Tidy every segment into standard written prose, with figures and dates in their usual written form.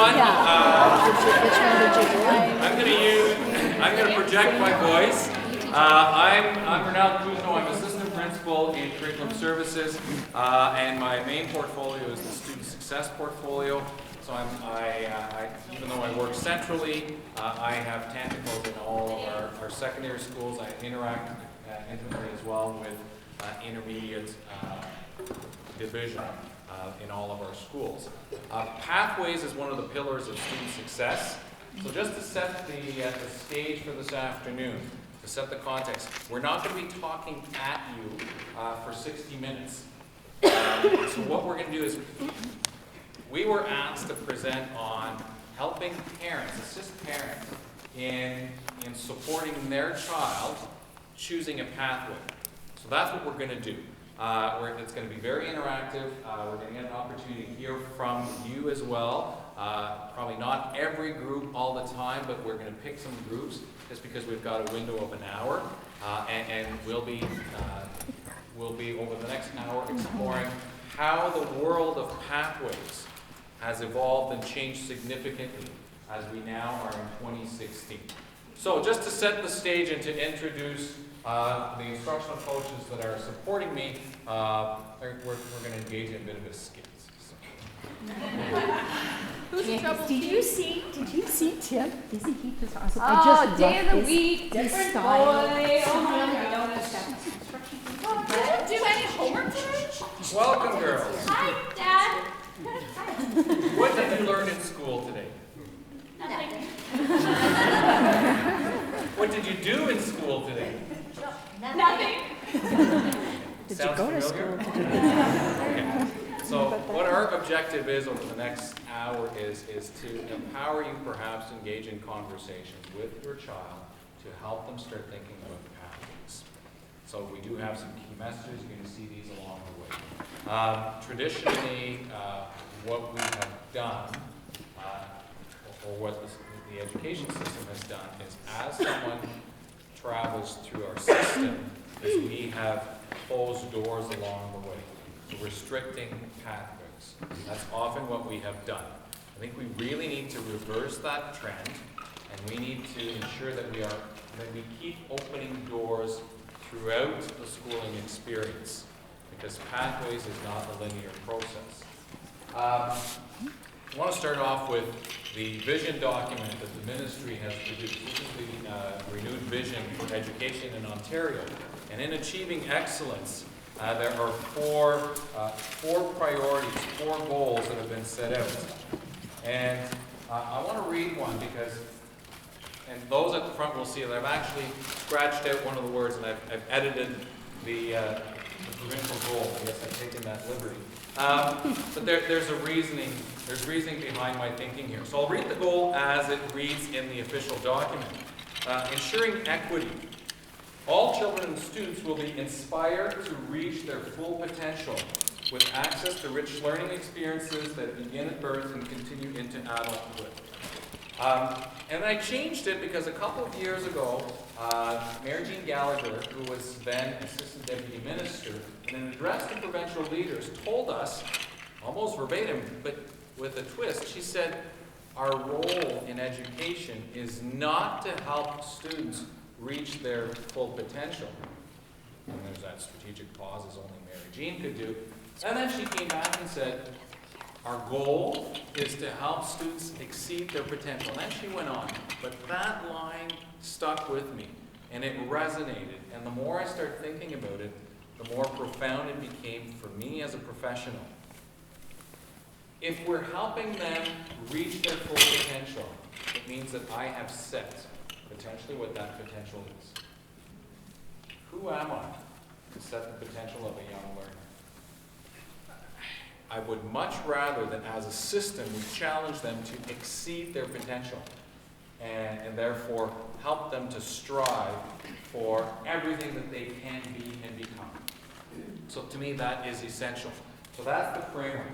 everyone. Which one did you do? I'm going to project my voice. I'm Ronald Kuzno. I'm assistant principal in curriculum services, and my main portfolio is the student success portfolio. So even though I work centrally, I have tentacles in all of our secondary schools. I interact intimately as well with intermediate division in all of our schools. Pathways is one of the pillars of student success. So just to set the stage for this afternoon, to set the context, we're not going to be talking at you for 60 minutes. So what we're going to do is, we were asked to present on helping parents, assist parents in supporting their child choosing a pathway. So that's what we're going to do. It's going to be very interactive. We're going to get an opportunity to hear from you as well. Probably not every group all the time, but we're going to pick some groups just because we've got a window of an hour, and we'll be over the next hour exploring how the world of pathways has evolved and changed significantly as we now are in 2016. So just to set the stage and to introduce the instructional coaches that are supporting me, we're going to engage in a bit of a skit. Who's in trouble? Did you see Tim? Isn't he just awesome? Oh, day of the week, different boy. Oh my God. Did you do any homework today? Welcome, girls. Hi, Dad. What did you learn in school today? Nothing. What did you do in school today? Nothing. Did Sounds you go to familiar? school? Okay. So what our objective is over the next hour is to empower you perhaps to engage in conversations with your child to help them start thinking about pathways. So we do have some key messages. You're going to see these along the way. Traditionally, what we have done, or what the education system has done, is as someone travels through our system, is we have closed doors along the way, so restricting pathways. That's often what we have done. I think we really need to reverse that trend, and we need to ensure that we keep opening doors throughout the schooling experience, because pathways is not a linear process. I want to start off with the vision document that the ministry has produced. This is the renewed vision for education in Ontario. And in achieving excellence, there are four priorities, four goals that have been set out. And I want to read one because, and those at the front will see that I've actually scratched out one of the words and I've edited the provincial goal. Yes, I've taken that liberty. But there's reasoning behind my thinking here. So I'll read the goal as it reads in the official document. Ensuring equity. All children and students will be inspired to reach their full potential with access to rich learning experiences that begin at birth and continue into adulthood. And I changed it because a couple of years ago, Mary Jean Gallagher, who was then Assistant Deputy Minister, in an address to provincial leaders, told us, almost verbatim, but with a twist, she said, our role in education is not to help students reach their full potential. And there's that strategic pause as only Mary Jean could do. And then she came back and said, our goal is to help students exceed their potential. And then she went on. But that line stuck with me, and it resonated. And the more I started thinking about it, the more profound it became for me as a professional. If we're helping them reach their full potential, it means that I have set potentially what that potential is. Who am I to set the potential of a young learner? I would much rather that as a system we challenge them to exceed their potential and therefore help them to strive for everything that they can be and become. So to me that is essential. So that's the framework.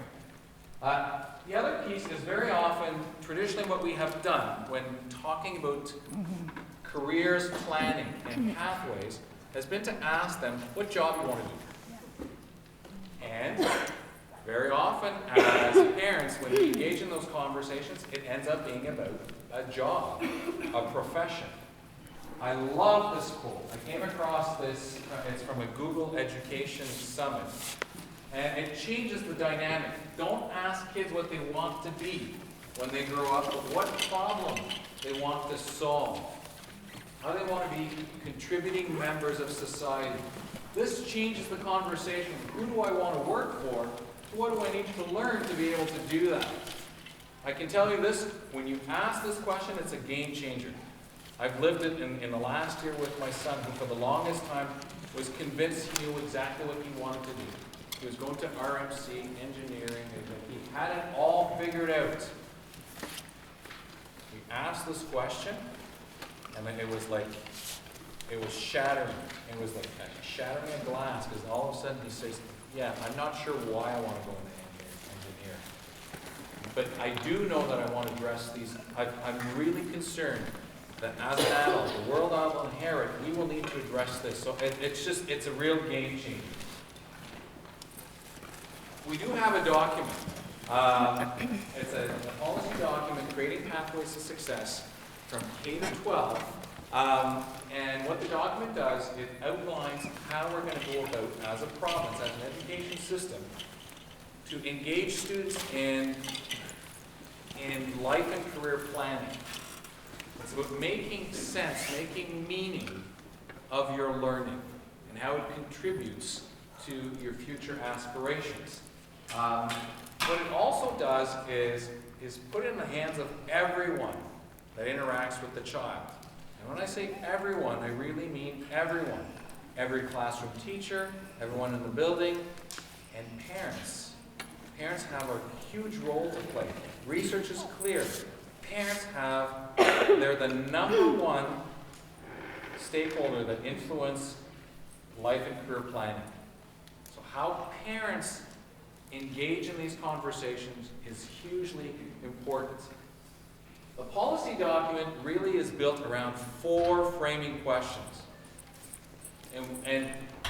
The other piece is very often, traditionally what we have done when talking about careers planning and pathways has been to ask them what job you want to do. And very often as parents, parents, when we engage in those conversations, it ends up being about a job, a profession. I love this quote. I came across this, it's from a Google Education Summit. And it changes the dynamic. Don't ask kids what they want to be when they grow up, but what problem they want to solve. How they want to be contributing members of society. This changes the conversation. Who do I want to work for? What do I need to learn to be able to do that? I can tell you this, when you ask this question, it's a game changer. I've lived it in the last year with my son, who for the longest time was convinced he knew exactly what he wanted to do. He was going to RMC, engineering, he had it all figured out. We asked this question, and then it was shattering. It was like shattering a glass, because all of a sudden he says, yeah, I'm not sure why I want to go into engineering. But I do know that I want to address these. I'm really concerned that as an adult, the world I will inherit, we will need to address this. So it's a real game changer. We do have a document. It's a policy document, Creating Pathways to Success, from K to 12. And what the document does, it outlines how we're going to go about, as a province, as an education system, to engage students in life and career planning. It's about making sense, making meaning of your learning and how it contributes to your future aspirations. What it also does is put it in the hands of everyone that interacts with the child. And when I say everyone, I really mean everyone. Every classroom teacher, everyone in the building, and parents. Parents have a huge role to play. Research is clear. Parents they're the number one stakeholder that influence life and career planning. So how parents engage in these conversations is hugely important. The policy document really is built around 4 framing questions. And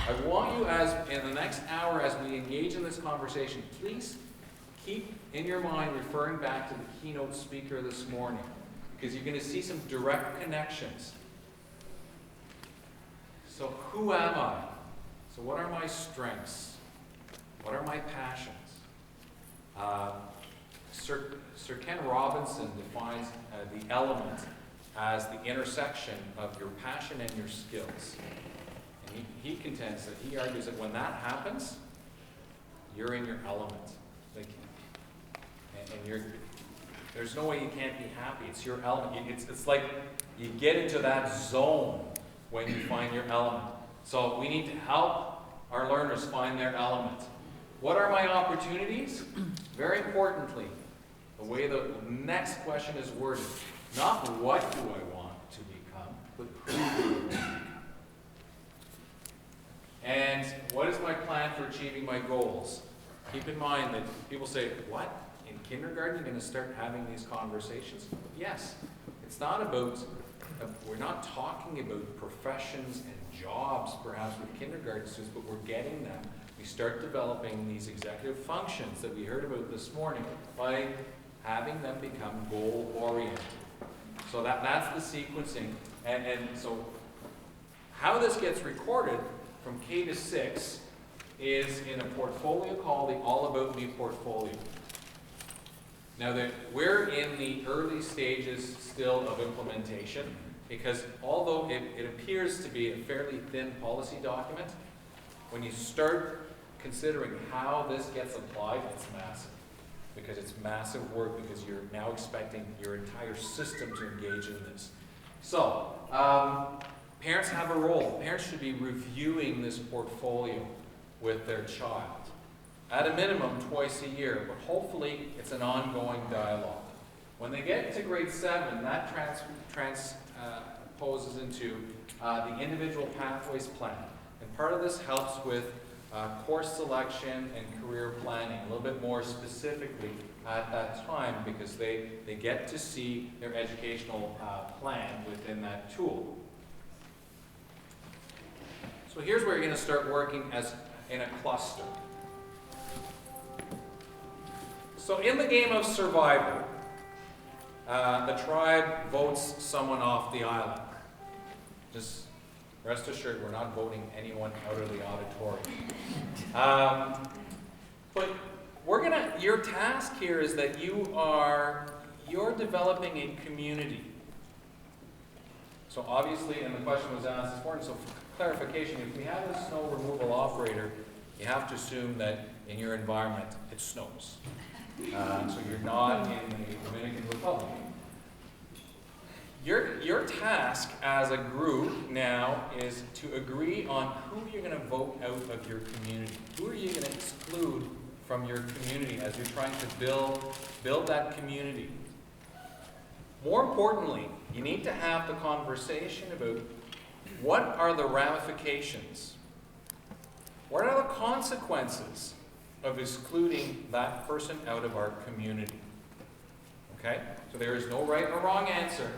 I want you, as in the next hour, as we engage in this conversation, please keep in your mind referring back to the keynote speaker this morning, because you're going to see some direct connections. So who am I? So what are my strengths? What are my passions? Sir Ken Robinson defines the element as the intersection of your passion and your skills. And he contends that, he argues that when that happens, you're in your element. There's no way you can't be happy. It's your element. It's like you get into that zone when you find your element. So we need to help our learners find their element. What are my opportunities? Very importantly, the way the next question is worded. Not what do I want to become, but who do I want to become? And what is my plan for achieving my goals? Keep in mind that people say, what? In kindergarten you're going to start having these conversations? Yes. It's not about, we're not talking about professions and jobs perhaps with kindergarten students, but we're getting them. We start developing these executive functions that we heard about this morning by having them become goal-oriented. So that's the sequencing. And so how this gets recorded from K to 6 is in a portfolio called the All About Me portfolio. Now we're in the early stages still of implementation, because although it appears to be a fairly thin policy document, when you start considering how this gets applied, it's massive. Because it's massive work, because you're now expecting your entire system to engage in this. So, parents have a role. Parents should be reviewing this portfolio with their child. At a minimum, twice a year, but hopefully it's an ongoing dialogue. When they get to grade 7, that transposes into the individual pathways plan. And part of this helps with course selection and career planning, a little bit more specifically at that time, because they get to see their educational plan within that tool. So here's where you're going to start working as in a cluster. So in the game of Survivor, the tribe votes someone off the island. Just rest assured, we're not voting anyone out of the auditorium. But your task here is that you're developing a community. So obviously, and the question was asked this morning, so for clarification, if we have a snow removal operator, you have to assume that in your environment it snows. So you're not in the Dominican Republic. Your task as a group now is to agree on who you're going to vote out of your community. Who are you going to exclude from your community as you're trying to build that community? More importantly, you need to have the conversation about what are the ramifications? What are the consequences of excluding that person out of our community? Okay? So there is no right or wrong answer,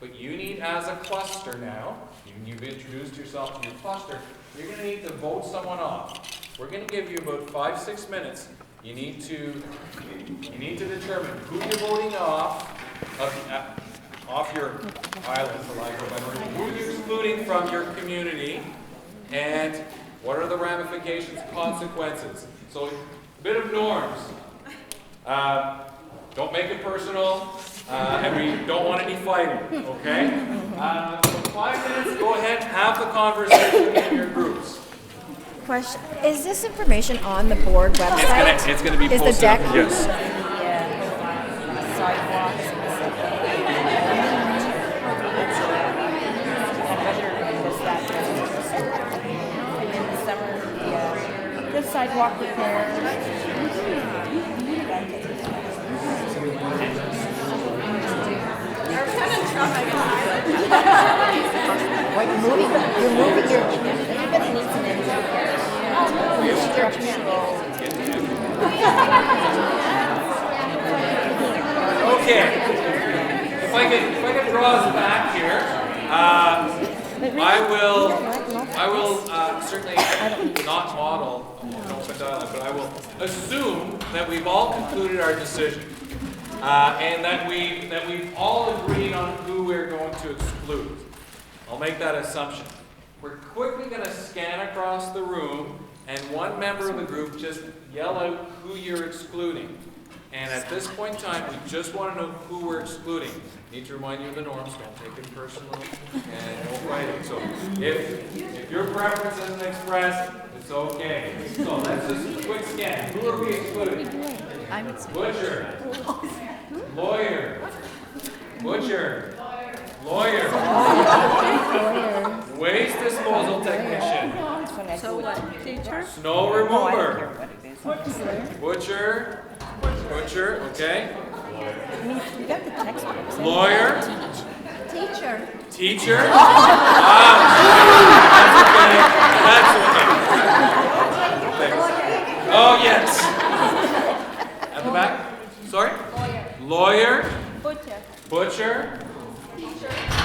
but you need, as a cluster now, you've introduced yourself to your cluster, you're going to need to vote someone off. We're going to give you about 5-6 minutes. You need to determine who you're voting off your island, for lack of a better word, who you're excluding from your community, and what are the ramifications, consequences. So, a bit of norms. Don't make it personal, and we don't want any fighting, okay? So 5 minutes, go ahead, have the conversation in your groups. Question, is this information on the board website? It's going to be posted. Is the deck? Yes. Sidewalks and stuff. The sidewalk repair. What, you're moving your community. Everybody needs an engineer. Okay. If I can draw us back here, I will certainly not model an open dialogue, but I will assume that we've all concluded our decision, and that we've all agreed on who we're going to exclude. I'll make that assumption. We're quickly going to scan across the room, and one member of the group just yell out who you're excluding. And at this point in time, we just want to know who we're excluding. Need to remind you of the norms. Don't take it personally, and no fighting. So if your preference isn't expressed, it's okay. So let's just do a quick scan. Who are we excluding? Butcher. Lawyer. Butcher. Lawyer. Waste disposal technician. So what, teacher? Snow remover. Butcher. Butcher, okay. You got the textbooks. Lawyer. Teacher. Teacher. That's okay. Thanks. Oh, yes. At the back? Sorry? Lawyer. Butcher.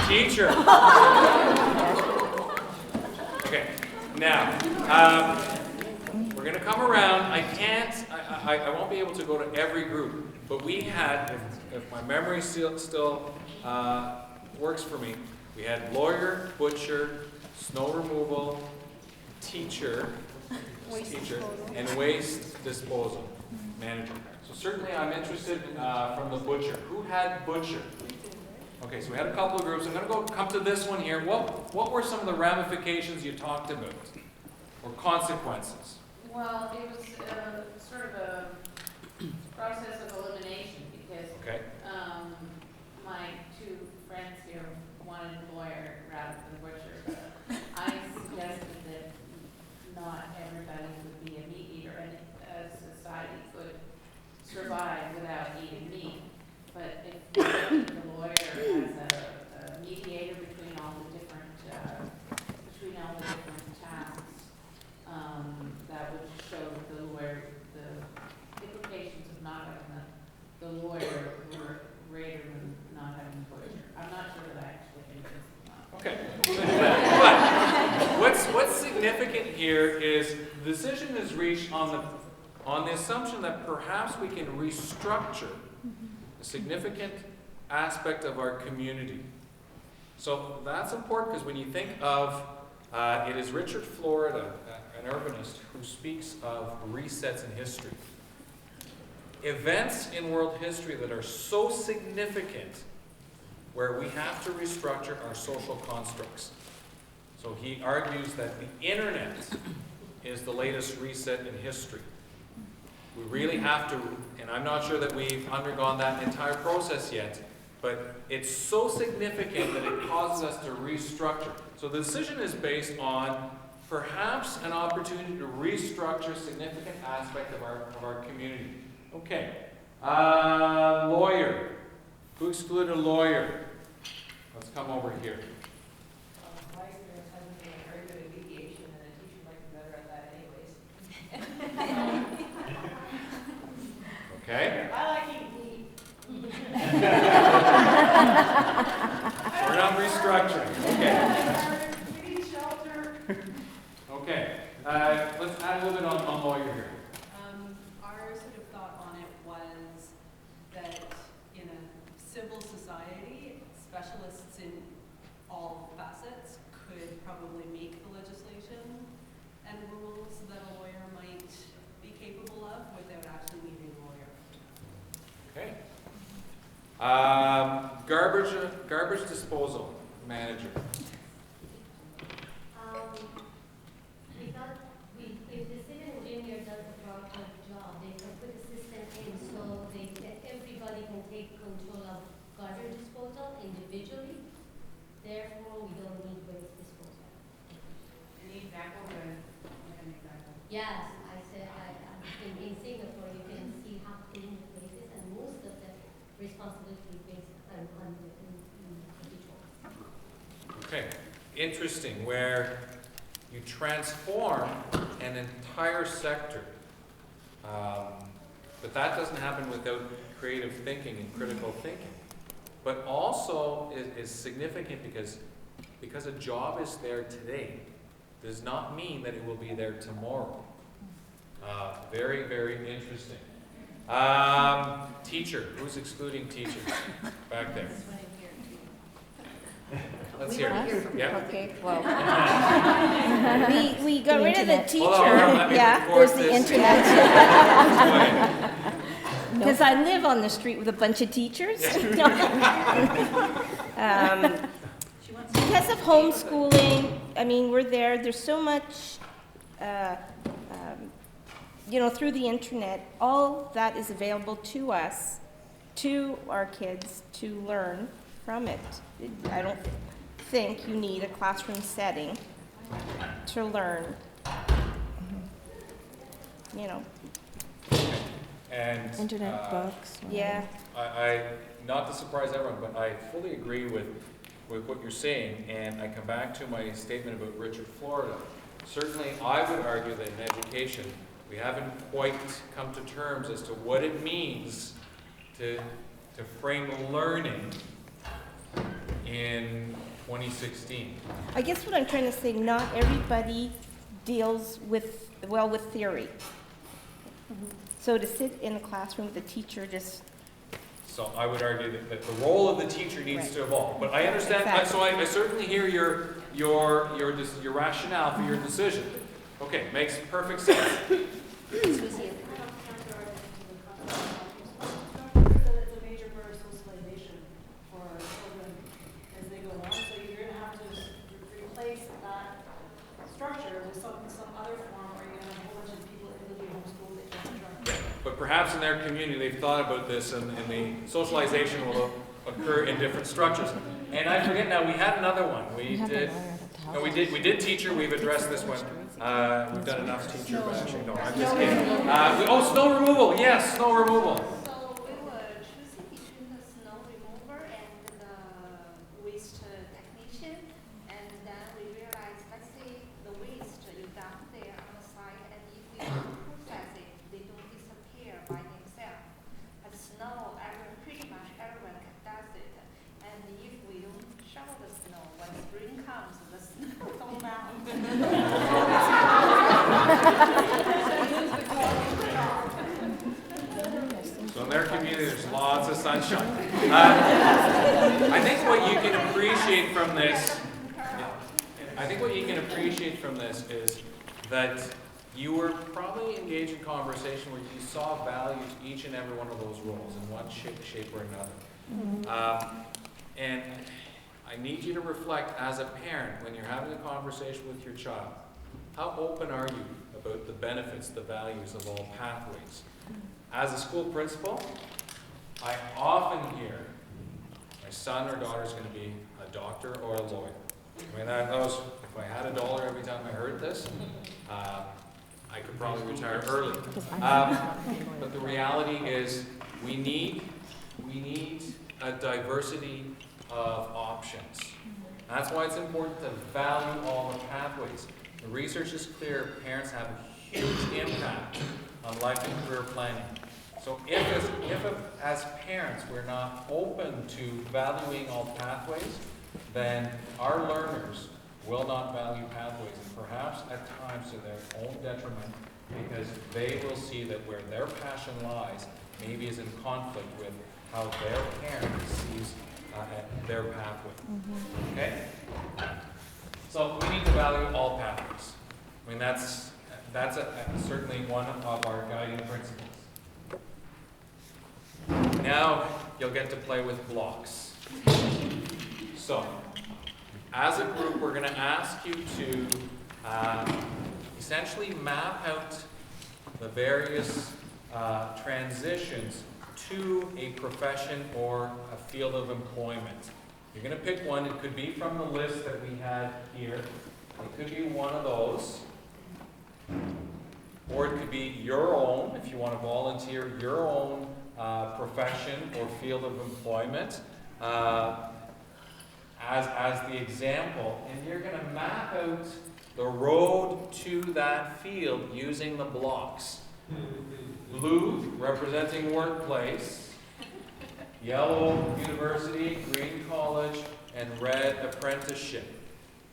Teacher. Okay. Now, we're going to come around. I won't be able to go to every group, but we had, if my memory still works for me, we had lawyer, butcher, snow removal, teacher, and waste disposal manager. So certainly I'm interested from the butcher. Who had butcher? Okay, so we had a couple of groups. I'm going to come to this one here. What were some of the ramifications you talked about, or consequences? Well, it was sort of a process of elimination because my two friends here wanted lawyer rather than butcher. I suggested that not everybody would be a meat eater, and a society could survive without eating meat. But if the lawyer has a mediator between all the different tasks, that would show the lawyer the implications of not having the lawyer were greater than not having the butcher. I'm not sure that I actually think this is not. Okay. But what's significant here is the decision is reached on on the assumption that perhaps we can restructure a significant aspect of our community. So that's important because when you think of, it is Richard Florida, an urbanist, who speaks of resets in history. Events in world history that are so significant where we have to restructure our social constructs. So he argues that the internet is the latest reset in history. We really have to, and I'm not sure that we've undergone that entire process yet, but it's so significant that it causes us to restructure. So the decision is based on perhaps an opportunity to restructure a significant aspect of our community. Okay. Lawyer. Who excluded a lawyer? Let's come over here. My experience hasn't been very good at mediation, and a teacher might be better at that anyways. Okay. I like eating meat. We're not restructuring. Okay. We need shelter. Okay. Let's add a little bit on lawyer here. Our sort of thought on it was that in a civil society, specialists in all facets could probably make the legislation and rules that a lawyer might be capable of without actually needing a lawyer. Okay. Garbage disposal manager. If the civil engineer does a proper job, they can put a system in so everybody can take control of garbage disposal individually. Therefore, we don't need waste disposal. Any example or an example? Yes, I said in Singapore you can see how clean the place is, and most of the responsibility based on the individual. Okay. Interesting, where you transform an entire sector. But that doesn't happen without creative thinking and critical thinking. But also is significant because a job is there today does not mean that it will be there tomorrow. Very, very interesting. Teacher. Who's excluding teachers? Back there. Let's hear it. Yeah. Okay, well. We got rid of the teacher. Hold on, let me Yeah, record there's the this. internet. Because I live on the street with a bunch of teachers. Because of homeschooling, I mean, we're there, there's so much, through the internet, all that is available to us, to our kids, to learn from it. I don't think you need a classroom setting to learn, And Internet books. Yeah. I not to surprise everyone, but I fully agree with what you're saying, and I come back to my statement about Richard Florida. Certainly, I would argue that in education, we haven't quite come to terms as to what it means to frame learning in 2016. I guess what I'm trying to say, not everybody deals with theory. So to sit in a classroom with a teacher just... So I would argue that the role of the teacher needs to evolve. But I understand, Exactly. so I certainly hear your rationale for your decision. Okay, makes perfect sense. It's a major part of socialization for children as they go on. So you're going to have to replace that structure with some other form, or you're going to have a whole bunch of people in the homeschool that can't run. But perhaps in their community they've thought about this, and the socialization will occur in different structures. And I forget now, we had another one. We did teacher. We've addressed this one. We've done enough teacher, but actually no, I'm just kidding. Snow removal. Yes, snow removal. So we were choosing between the snow remover and the waste technician, and then we realized, let's say the waste you dump there on the side, and if we don't process it, they don't disappear by themselves. But snow, pretty much everyone does it, and if we don't shovel the snow, when spring comes, the snow don't melt. there's lots of sunshine. I think what you can appreciate from this, is that you were probably engaged in conversation where you saw value to each and every one of those roles in one shape or another. And I need you to reflect as a parent when you're having a conversation with your child. How open are you about the benefits, the values of all pathways? As a school principal, I often hear my son or daughter is going to be a doctor or a lawyer. I mean, if I had $1 every time I heard this, I could probably retire early. But the reality is we need a diversity of options. That's why it's important to value all the pathways. The research is clear, parents have a huge impact on life and career planning. So if as parents we're not open to valuing all pathways, then our learners will not value pathways, and perhaps at times to their own detriment, because they will see that where their passion lies maybe is in conflict with how their parent sees their pathway. Okay? So we need to value all pathways. I mean, that's certainly one of our guiding principles. Now you'll get to play with blocks. So, as a group, we're going to ask you to essentially map out the various transitions to a profession or a field of employment. You're going to pick one. It could be from the list that we had here. It could be one of those. Or it could be your own, if you want to volunteer, your own profession or field of employment as the example. And you're going to map out the road to that field using the blocks. Blue, representing workplace. Yellow, university. Green, college. And red, apprenticeship.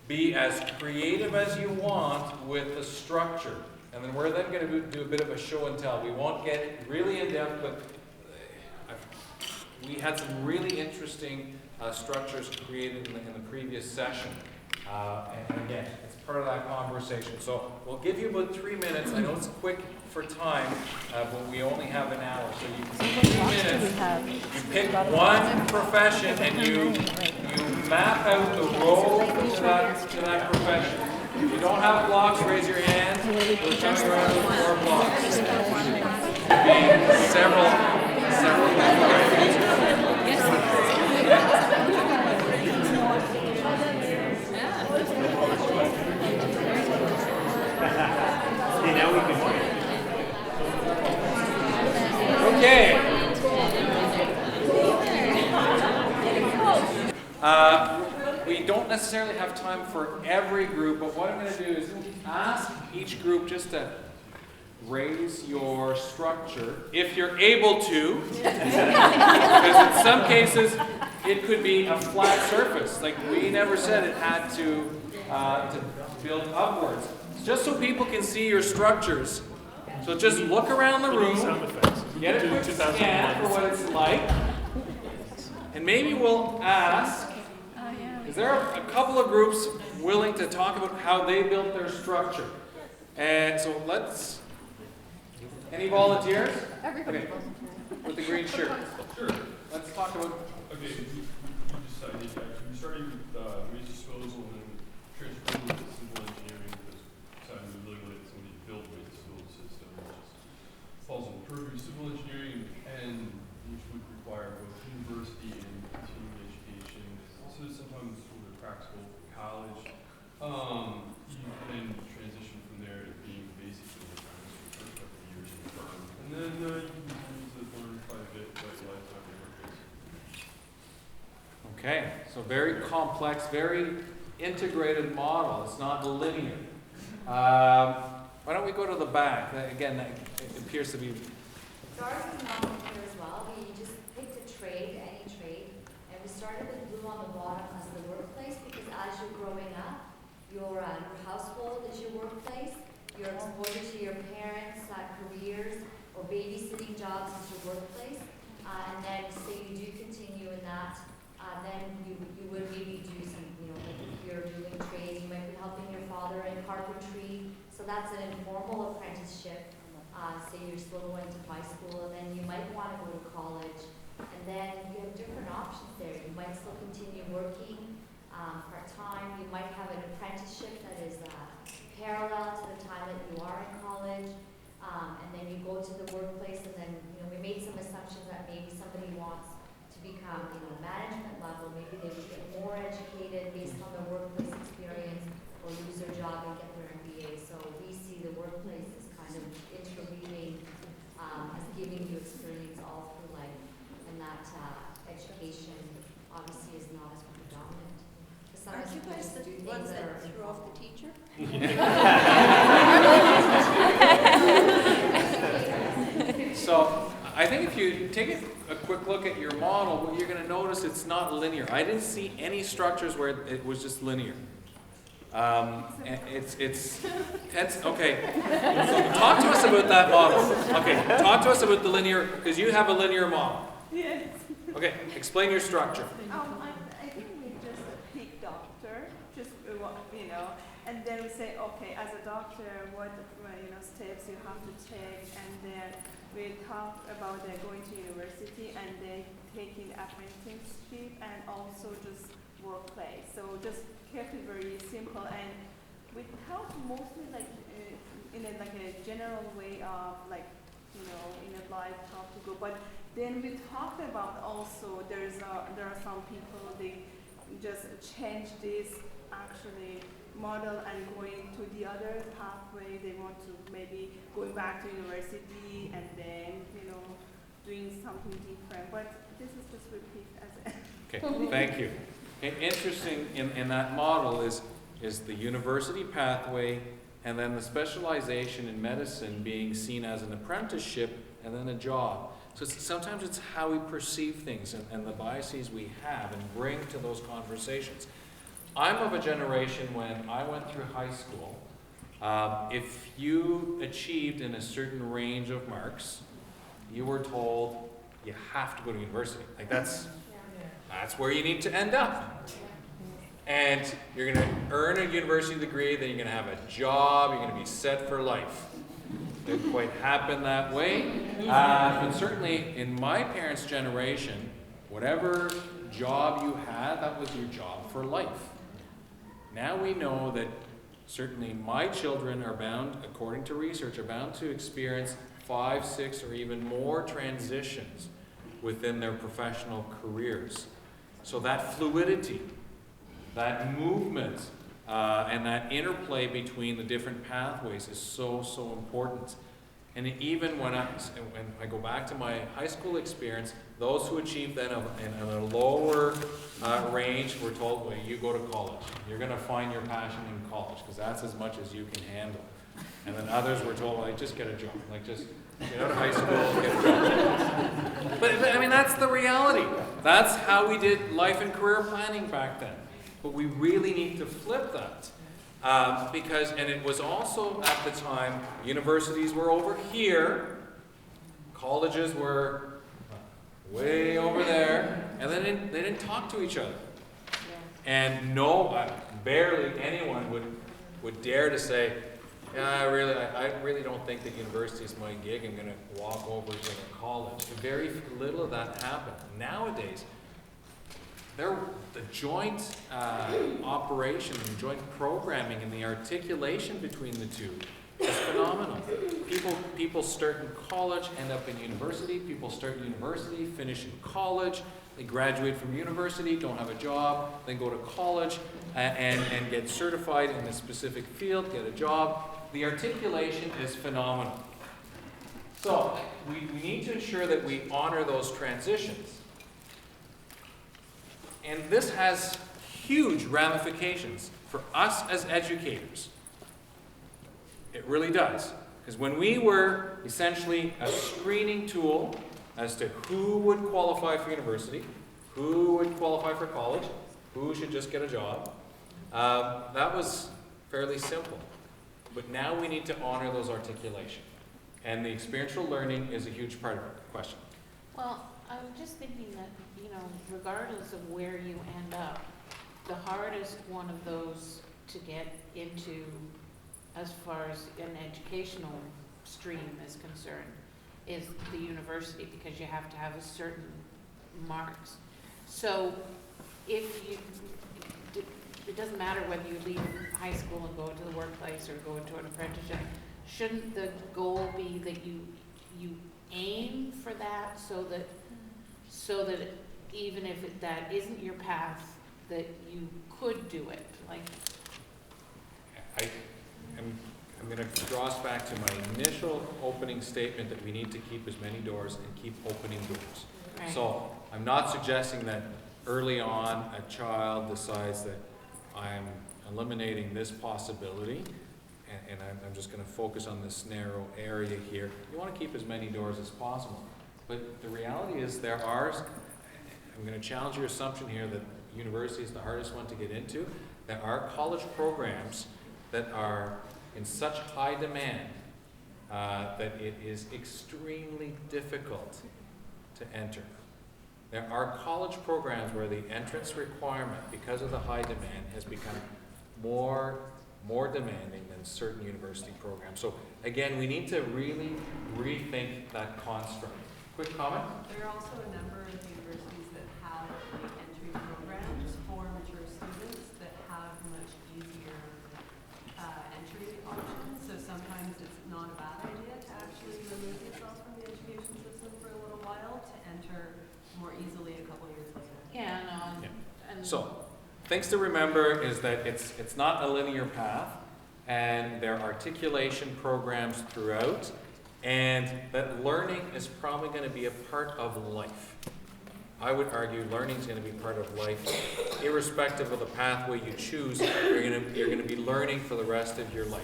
Be as creative as you want with the structure. And then we're then going to do a bit of a show and tell. We won't get really in depth, but we had some really interesting structures created in the previous session. And again, it's part of that conversation. So we'll give you about 3 minutes. I know it's quick for time, but we only have an hour. So you 3 minutes, you pick one profession and you map out the road to that profession. If you don't have blocks, raise your hand. We'll show you around with more blocks. Several people. Now we can Okay. We don't necessarily have time for every group, but what I'm going to do is ask each group just to raise your structure, if you're able to, because in some cases it could be a flat surface. Like we never said it had to build upwards. Just so people can see your structures. So just look around the room, get a quick scan for what it's like, and maybe we'll ask, is there a couple of groups willing to talk about how they built their structure? And so any volunteers? Okay, with the green shirt. Sure. Let's talk about. Okay, we started with waste disposal and then transferred to civil engineering because decided we really wanted somebody to build waste disposal system, which falls in the purview of civil engineering and which would require both university and continuing education. Also, sometimes sort of practical college. You can transition from there to being basically the first couple of years in the firm, and then you can use it learn quite a bit about your lifetime workplace. Okay, so very complex, very integrated model. It's not linear. Why don't we go to the back? Again, it appears to be. So ours is non-linear as well. We just picked a trade, any trade, and we started with blue on the bottom as the workplace because as you're growing up, your household is your workplace. Your exposure to your parents' careers or babysitting jobs is your workplace. And then say you do continue in that, then you would maybe do some, like if you're doing trades, you might be helping your father in carpentry. So that's an informal apprenticeship. Say you're still going to high school, and then you might want to go to college. And then you have different options there. You might still continue working part-time. You might have an apprenticeship that is parallel to the time that you are in college. And then you go to the workplace, and then, we made some assumptions that maybe somebody wants to become, management level. Maybe they would get more educated based on their workplace experience, or lose their job and get their MBA. So we see the workplace as kind of interweaving, as giving you experience all through life. And that education obviously is not as predominant. Aren't you guys the ones that threw off the teacher? So I think if you take a quick look at your model, what you're going to notice, it's not linear. I didn't see any structures where it was just linear. It's okay. So talk to us about that model. Okay, talk to us about the linear, because you have a linear model. Yes. Okay, explain your structure. I think we just pick doctor, and then we say, okay, as a doctor, what steps you have to take, and then we talk about going to university and then taking apprenticeship and also just workplace. So just kept it very simple, and we talk mostly in a general way of in a life how to go. But then we talked about also there are some people they just change this actually model and going to the other pathway. They want to maybe going back to university and then doing something different. But this is just repeat as a Okay, thank you. And interesting in that model is the university pathway, and then the specialization in medicine being seen as an apprenticeship and then a job. So sometimes it's how we perceive things and the biases we have and bring to those conversations. I'm of a generation when I went through high school, if you achieved in a certain range of marks, you were told you have to go to university. Like that's where you need to end up. And you're going to earn a university degree, then you're going to have a job, you're going to be set for life. It didn't quite happen that way. But certainly in my parents' generation, whatever job you had, that was your job for life. Now we know that certainly my children are bound, according to research, are bound to experience 5, 6, or even more transitions within their professional careers. So that fluidity, that movement, and that interplay between the different pathways is so, so important. And even when I go back to my high school experience, those who achieved then in a lower range were told, well, you go to college. You're going to find your passion in college because that's as much as you can handle. And then others were told, well, just get a job. Like just get out of high school, get a job. But I mean, that's the reality. That's how we did life and career planning back then. But we really need to flip that. Because it was also at the time, universities were over here, colleges were way over there, and then they didn't talk to each other. And barely anyone would dare to say, yeah, I really don't think that university is my gig. I'm going to walk over to a college. Very little of that happened. Nowadays, the joint operation and joint programming and the articulation between the two is phenomenal. People start in college, end up in university. People start in university, finish in college. They graduate from university, don't have a job, then go to college and get certified in a specific field, get a job. The articulation is phenomenal. So we need to ensure that we honor those transitions. And this has huge ramifications for us as educators. It really does. Because when we were essentially a screening tool as to who would qualify for university, who would qualify for college, who should just get a job, that was fairly simple. But now we need to honor those articulations. And the experiential learning is a huge part of the question. Well, I'm just thinking that, you know, regardless of where you end up, the hardest one of those to get into as far as an educational stream is concerned is the university, because you have to have a certain marks. So if you, it doesn't matter whether you leave high school and go into the workplace or go into an apprenticeship, shouldn't the goal be that you aim for that so that even if that isn't your path, that you could do it? Like, I'm going to draw us back to my initial opening statement that we need to keep as many doors and keep opening doors. right. So I'm not suggesting that early on a child decides that I'm eliminating this possibility and I'm just going to focus on this narrow area here. You want to keep as many doors as possible. But the reality is I'm going to challenge your assumption here that university is the hardest one to get into. There are college programs that are in such high demand that it is extremely difficult to enter. There are college programs where the entrance requirement, because of the high demand, has become more demanding than certain university programs. So again, we need to really rethink that construct. Quick comment? There are also a number of universities that have entry programs for mature students that have much easier entry options. So sometimes it's not a bad idea to actually remove yourself from the education system for a little while to enter more easily a couple years later. Yeah, no, and So, things to remember is that it's not a linear path, and there are articulation programs throughout, and that learning is probably going to be a part of life. I would argue learning is going to be part of life, irrespective of the pathway you choose. You're going to be learning for the rest of your life.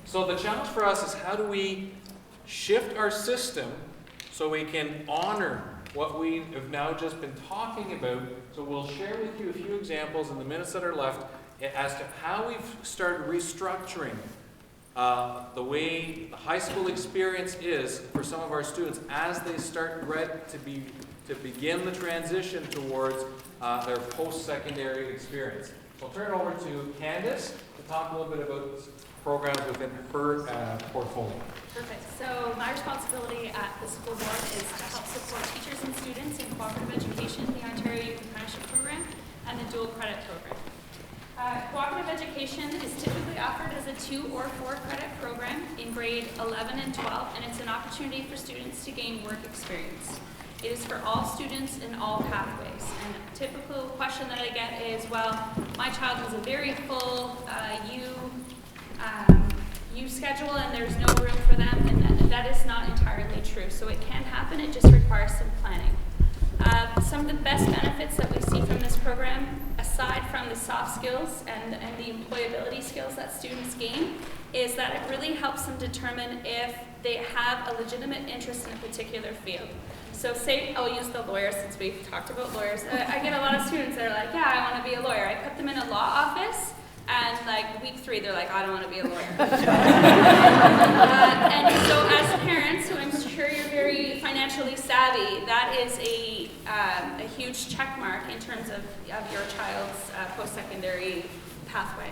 So the challenge for us is, how do we shift our system so we can honor what we have now just been talking about? So we'll share with you a few examples in the minutes that are left as to how we've started restructuring the way the high school experience is for some of our students as they start to begin the transition towards their post-secondary experience. So I'll turn it over to Candace to talk a little bit about programs within her portfolio. Perfect. So my responsibility at the school board is to help support teachers and students in cooperative education, the Ontario Youth Apprenticeship Program, and the dual credit program. Cooperative education is typically offered as a 2 or 4 credit program in grade 11 and 12, and it's an opportunity for students to gain work experience. It is for all students in all pathways. And a typical question that I get is, well, my child has a very full U schedule and there's no room for them, and that is not entirely true. So it can happen, it just requires some planning. Some of the best benefits that we see from this program, aside from the soft skills and the employability skills that students gain, is that it really helps them determine if they have a legitimate interest in a particular field. So say, I'll use the lawyer since we've talked about lawyers. I get a lot of students that are like, yeah, I want to be a lawyer. I put them in a law office, and like week 3, they're like, I don't want to be a lawyer. And so as parents, who I'm sure you're very financially savvy, that is a huge check mark in terms of your child's post-secondary pathway.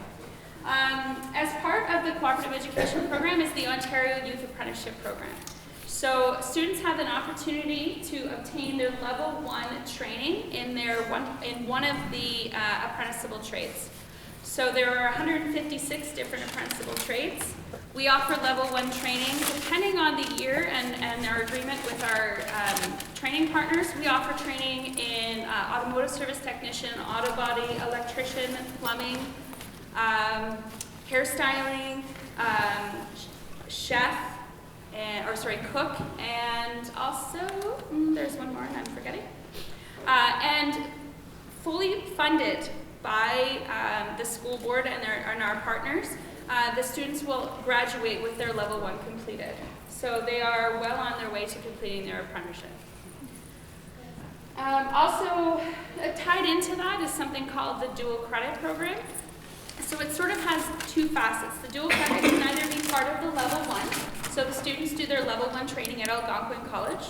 As part of the cooperative education program is the Ontario Youth Apprenticeship Program. So students have an opportunity to obtain their level 1 training in one of the apprenticeable trades. So there are 156 different apprenticeable trades. We offer level 1 training depending on the year and our agreement with our training partners. We offer training in automotive service technician, auto body, electrician, plumbing, hairstyling, chef, cook, and also, there's one more and I'm forgetting. And fully funded by the school board and our partners, the students will graduate with their level 1 completed. So they are well on their way to completing their apprenticeship. Also, tied into that is something called the dual credit program. So it sort of has 2 facets. The dual credit can either be part of the level 1, so the students do their level 1 training at Algonquin College,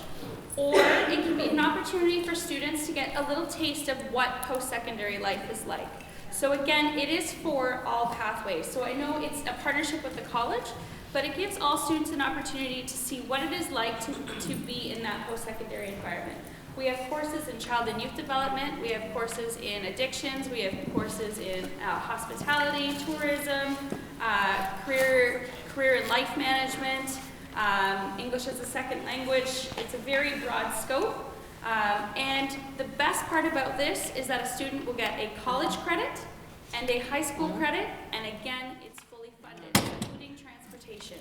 or it can be an opportunity for students to get a little taste of what post-secondary life is like. So again, it is for all pathways. So I know it's a partnership with the college, but it gives all students an opportunity to see what it is like to be in that post-secondary environment. We have courses in child and youth development, we have courses in addictions, we have courses in hospitality, tourism, career and life management, English as a second language. It's a very broad scope. And the best part about this is that a student will get a college credit and a high school credit, and again, it's fully funded, including transportation.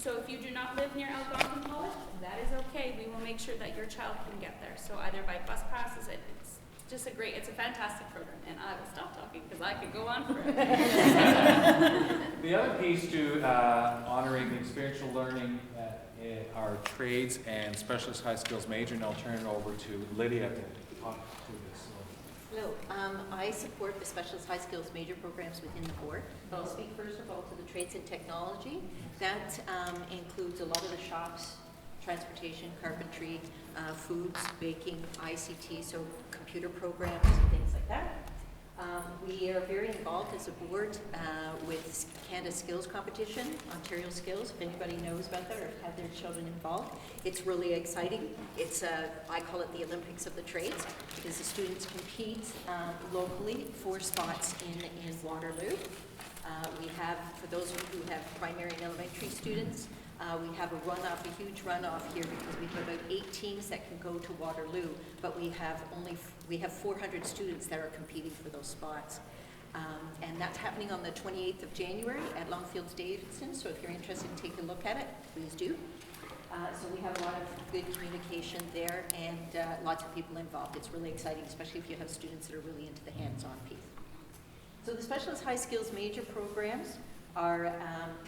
So if you do not live near Algonquin College, that is okay. We will make sure that your child can get there. So either by bus passes, it's just it's a fantastic program. And I will stop talking because I could go on forever. The other piece to honoring the experiential learning are trades and specialist high skills major, and I'll turn it over to Lydia to talk to this. Hello, I support the specialist high skills major programs within the board. I'll speak first of all to the trades and technology. That includes a lot of the shops, transportation, carpentry, foods, baking, ICT, so computer programs and things like that. We are very involved as a board with Canada Skills Competition, Ontario Skills, if anybody knows about that or have their children involved. It's really exciting. It's, I call it the Olympics of the trades, because the students compete locally for spots in Waterloo. We have, for those of you who have primary and elementary students, we have a runoff, a huge runoff here, because we have about 8 teams that can go to Waterloo, but we have 400 students that are competing for those spots. And that's happening on the 28th of January at Longfields Davidson, so if you're interested in taking a look at it, please do. So we have a lot of good communication there and lots of people involved. It's really exciting, especially if you have students that are really into the hands-on piece. So the Specialist High Skills Major programs are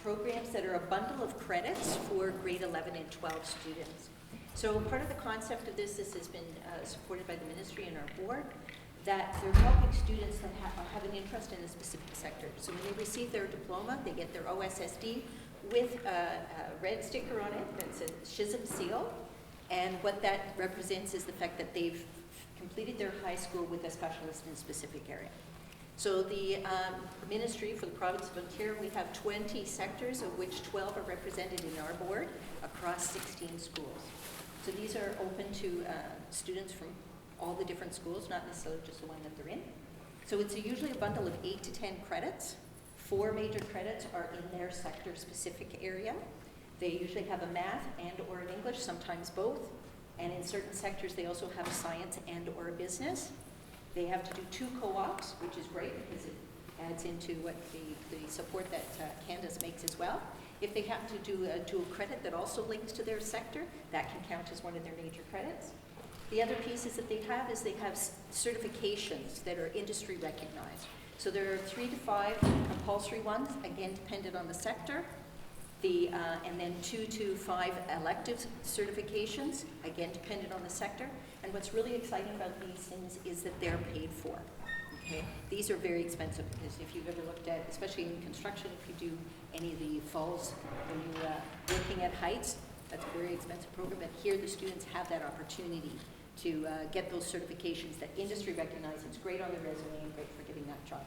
programs that are a bundle of credits for grade 11 and 12 students. So part of the concept of this has been supported by the ministry and our board, that they're helping students that have an interest in a specific sector. So when they receive their diploma, they get their OSSD with a red sticker on it that says SHSM seal, and what that represents is the fact that they've completed their high school with a specialist in a specific area. So the ministry for the province of Ontario, we have 20 sectors, of which 12 are represented in our board across 16 schools. So these are open to students from all the different schools, not necessarily just the one that they're in. So it's usually a bundle of 8 to 10 credits. 4 major credits are in their sector-specific area. They usually have a math and or an English, sometimes both. And in certain sectors, they also have science and or business. They have to do 2 co-ops, which is great because it adds into what the support that Candace makes as well. If they happen to do a dual credit that also links to their sector, that can count as one of their major credits. The other pieces that they have is they have certifications that are industry recognized. So there are 3 to 5 compulsory ones, again dependent on the sector. And then 2 to 5 elective certifications, again dependent on the sector. And what's really exciting about these things is that they're paid for. Okay? These are very expensive, because if you've ever looked at, especially in construction, if you do any of the falls, when you're working at heights, that's a very expensive program. But here the students have that opportunity to get those certifications that industry recognizes. It's great on the resume and great for getting that job.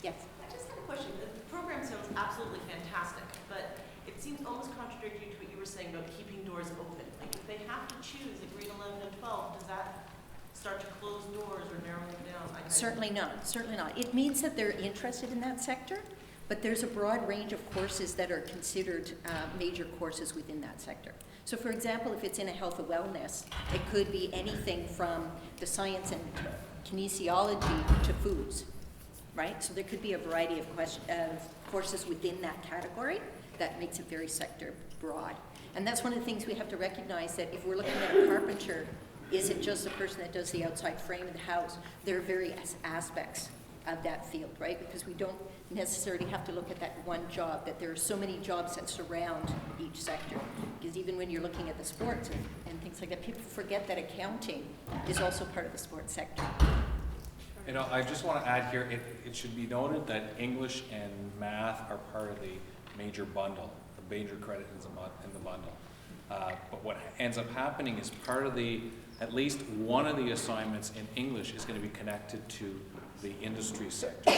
Yes? I just had a question. The program sounds absolutely fantastic, but it seems almost contradictory to what you were saying about keeping doors open. Like, if they have to choose a grade 11 and 12, does that start to close doors or narrow them down? Certainly not. Certainly not. It means that they're interested in that sector, but there's a broad range of courses that are considered major courses within that sector. So for example, if it's in a health and wellness, it could be anything from the science and kinesiology to foods, right? So there could be a variety of courses within that category that makes it very sector broad. And that's one of the things we have to recognize, that if we're looking at a carpenter, is it just the person that does the outside frame of the house? There are various aspects of that field, right? Because we don't necessarily have to look at that one job, that there are so many jobs that surround each sector. Because even when you're looking at the sports and things like that, people forget that accounting is also part of the sports sector. You know, I just want to add here, it should be noted that English and math are part of the major bundle. The major credit is in the bundle. But what ends up happening is part of at least one of the assignments in English is going to be connected to the industry sector.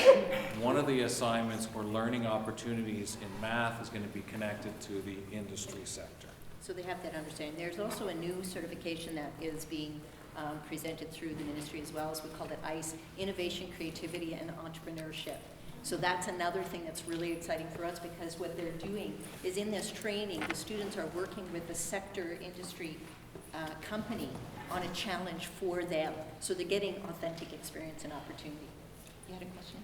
One of the assignments or learning opportunities in math is going to be connected to the industry sector. So they have that understanding. There's also a new certification that is being presented through the ministry as well, as we call it ICE, Innovation, Creativity, and Entrepreneurship. So that's another thing that's really exciting for us, because what they're doing is in this training, the students are working with the sector industry company on a challenge for them. So they're getting authentic experience and opportunity. You had a question?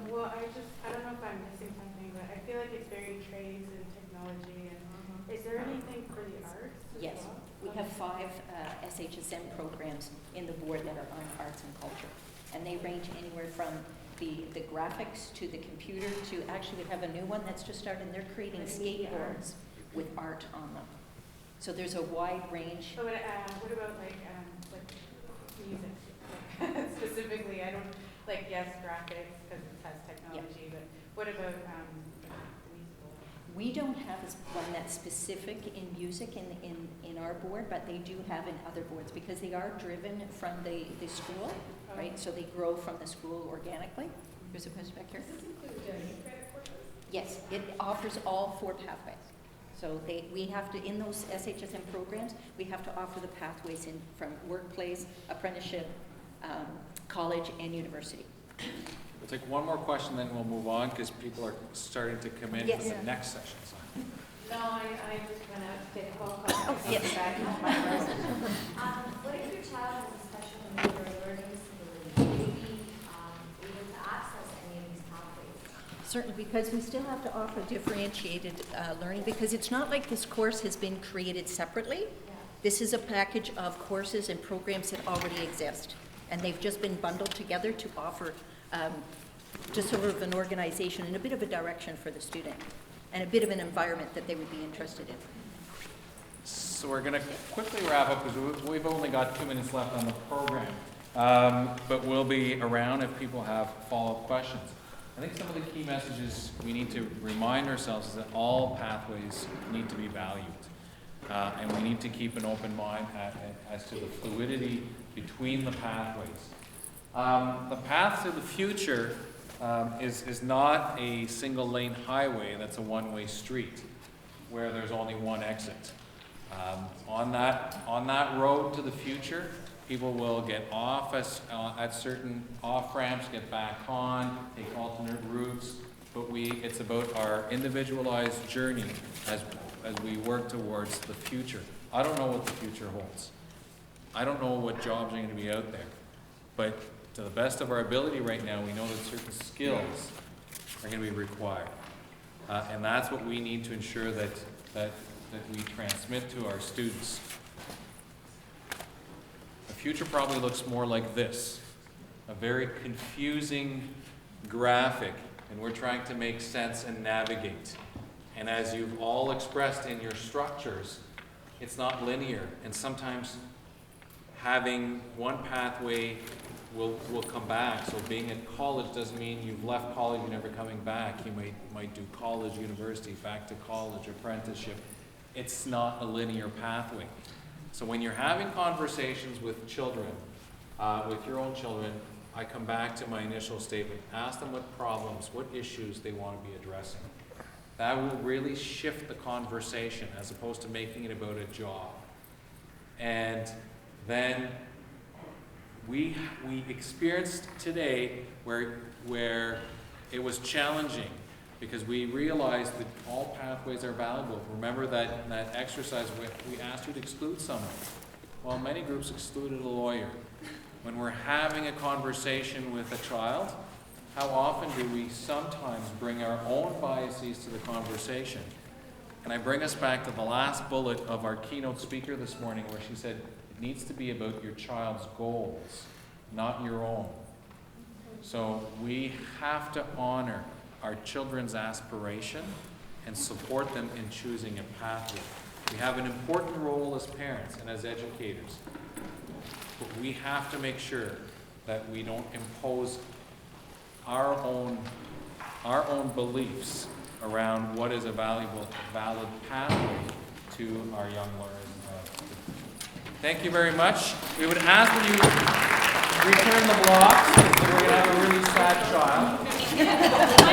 Well, I don't know if I'm missing something, but I feel like it's very trades and technology. And is there anything for the arts as Yes. well? We have 5 SHSM programs in the board that are on arts and culture. And they range anywhere from the graphics to the computer to, actually we have a new one that's just started, and they're creating skateboards with art on them. So there's a wide range. So what about like music? Specifically, I don't, like, yes, graphics because it has technology, but what about musical? We don't have one that's specific in music in our board, but they do have in other boards, because they are driven from the school, right? So they grow from the school organically. There's a question back here. Does this include credit courses? Yes, it offers all 4 pathways. So we have to, in those SHSM programs, we have to offer the pathways from workplace, apprenticeship, college, and university. We'll take one more question, then we'll move on, because people are starting to come in Yes. for the next session. So. No, I just went out to get a phone call. Oh, yes. What if your child has a special need or a learning disability? Will you be able to access any of these pathways? Certainly, because we still have to offer differentiated learning, because it's not like this course has been created separately. Yeah. This is a package of courses and programs that already exist, and they've just been bundled together to offer just sort of an organization and a bit of a direction for the student, and a bit of an environment that they would be interested in. So we're going to quickly wrap up, because we've only got 2 minutes left on the program. But we'll be around if people have follow-up questions. I think some of the key messages we need to remind ourselves is that all pathways need to be valued. And we need to keep an open mind as to the fluidity between the pathways. The path to the future is not a single lane highway that's a one-way street where there's only one exit. On that road to the future, people will get off at certain off-ramps, get back on, take alternate routes, but it's about our individualized journey as we work towards the future. I don't know what the future holds. I don't know what jobs are going to be out there, but to the best of our ability right now, we know that certain skills are going to be required. And that's what we need to ensure that we transmit to our students. The future probably looks more like this, a very confusing graphic, and we're trying to make sense and navigate. And as you've all expressed in your structures, it's not linear, and sometimes having one pathway will come back. So being in college doesn't mean you've left college, you're never coming back. You might do college, university, back to college, apprenticeship. It's not a linear pathway. So when you're having conversations with children, with your own children, I come back to my initial statement. Ask them what problems, what issues they want to be addressing. That will really shift the conversation as opposed to making it about a job. And then we experienced today where it was challenging because we realized that all pathways are valuable. Remember that exercise where we asked you to exclude someone. Well, many groups excluded a lawyer. When we're having a conversation with a child, how often do we sometimes bring our own biases to the conversation? And I bring us back to the last bullet of our keynote speaker this morning where she said, it needs to be about your child's goals, not your own. So we have to honor our children's aspiration and support them in choosing a pathway. We have an important role as parents and as educators, but we have to make sure that we don't impose our own beliefs around what is a valid pathway to our young learners. Thank you very much. We would ask that you return the blocks, because we're going to have a really sad child.